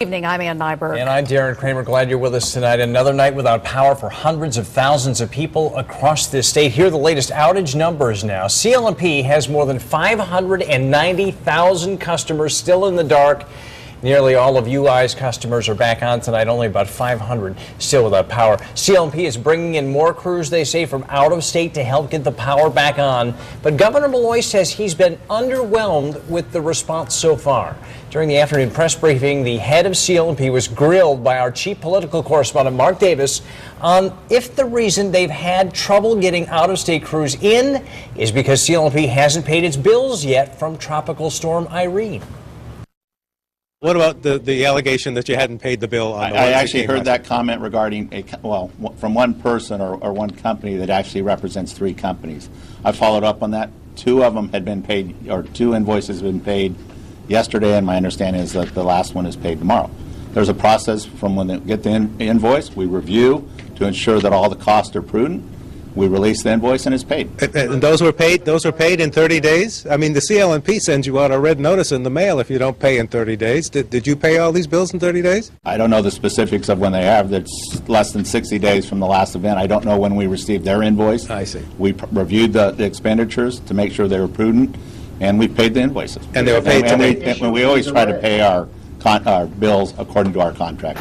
Evening, I'm Ann Nyberg. And I'm Darren Kramer. Glad you're with us tonight. Another night without power for hundreds of thousands of people across this state. Here are the latest outage numbers now. CL&P has more than 590,000 customers still in the dark. Nearly all of UI's customers are back on tonight, only about 500 still without power. CL&P is bringing in more crews, they say, from out of state to help get the power back on. But Governor Malloy says he's been underwhelmed with the response so far. During the afternoon press briefing, the head of CL&P was grilled by our chief political correspondent, Mark Davis, on if the reason they've had trouble getting out-of-state crews in is because CL&P hasn't paid its bills yet from Tropical Storm Irene. What about the allegation that you hadn't paid the bill on the I actually heard that comment regarding, from one person or one company that actually represents three companies. I followed up on that. Two of them had been paid, or two invoices have been paid yesterday, and my understanding is that the last one is paid tomorrow. There's a process from when they get the invoice, we review to ensure that all the costs are prudent. We release the invoice and it's paid. And those were paid? Those were paid in 30 days? I mean, the CL&P sends you out a red notice in the mail if you don't pay in 30 days. Did you pay all these bills in 30 days? I don't know the specifics of when they have. It's less than 60 days from the last event. I don't know when we received their invoice. I see. We reviewed the expenditures to make sure they were prudent, and we paid the invoices. And they were paid today? We always try to pay our bills according to our contract.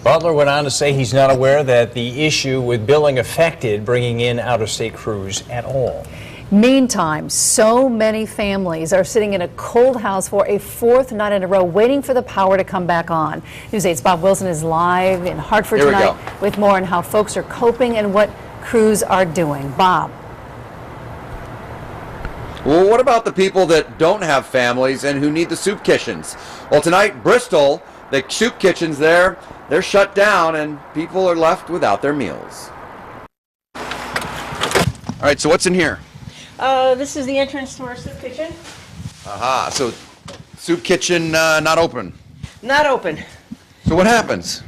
Butler went on to say he's not aware that the issue with billing affected bringing in out-of-state crews at all. Meantime, so many families are sitting in a cold house for a fourth night in a row waiting for the power to come back on. News 8's Bob Wilson is live in Hartford tonight with more on how folks are coping and what crews are doing. Bob. Well, what about the people that don't have families and who need the soup kitchens? Well, tonight, Bristol, the soup kitchens there, they're shut down and people are left without their meals. All right, so what's in here? This is the entrance to our soup kitchen. Aha, so soup kitchen not open. Not open. So what happens?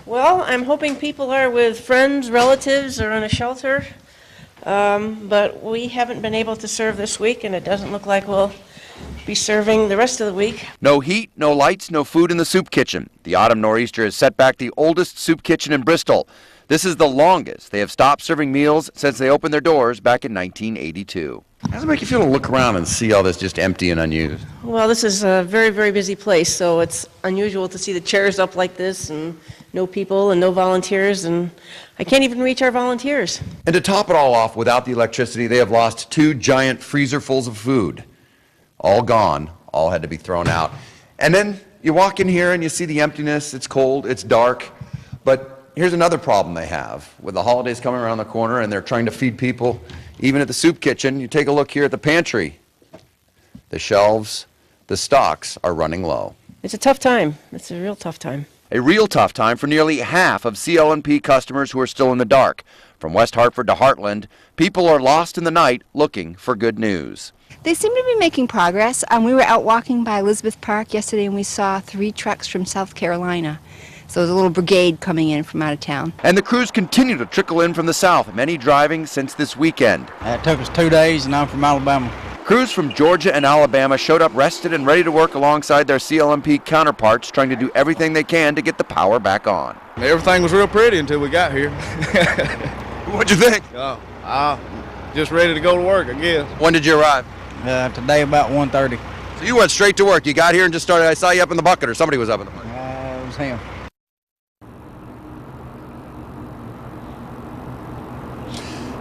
Well, I'm hoping people are with friends, relatives, or in a shelter. But we haven't been able to serve this week, and it doesn't look like we'll be serving the rest of the week. No heat, no lights, no food in the soup kitchen. The autumn nor'easter has set back the oldest soup kitchen in Bristol. This is the longest they have stopped serving meals since they opened their doors back in 1982. How does it make you feel to look around and see all this just empty and unused? Well, this is a very, very busy place, so it's unusual to see the chairs up like this and no people and no volunteers, and I can't even reach our volunteers. And to top it all off, without the electricity, they have lost 2 giant freezerfuls of food. All gone, all had to be thrown out. And then you walk in here and you see the emptiness, it's cold, it's dark, but here's another problem they have. With the holidays coming around the corner and they're trying to feed people, even at the soup kitchen, you take a look here at the pantry. The shelves, the stocks are running low. It's a tough time. It's a real tough time. A real tough time for nearly half of CL&P customers who are still in the dark. From West Hartford to Heartland, people are lost in the night looking for good news. They seem to be making progress. We were out walking by Elizabeth Park yesterday and we saw 3 trucks from South Carolina. So there's a little brigade coming in from out of town. And the crews continue to trickle in from the south, many driving since this weekend. It took us 2 days and I'm from Alabama. Crews from Georgia and Alabama showed up rested and ready to work alongside their CL&P counterparts, trying to do everything they can to get the power back on. Everything was real pretty until we got here. What'd you think? Just ready to go to work, I guess. When did you arrive? Today about 1:30. So you went straight to work. You got here and just started. I saw you up in the bucket, or somebody was up in the bucket. It was him.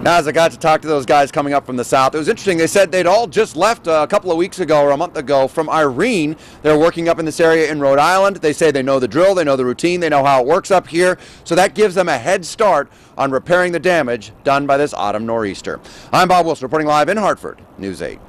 Now, as I got to talk to those guys coming up from the south, it was interesting. They said they'd all just left a couple of weeks ago or a month ago from Irene. They're working up in this area in Rhode Island. They say they know the drill, they know the routine, they know how it works up here. So that gives them a head start on repairing the damage done by this autumn nor'easter. I'm Bob Wilson reporting live in Hartford, News 8.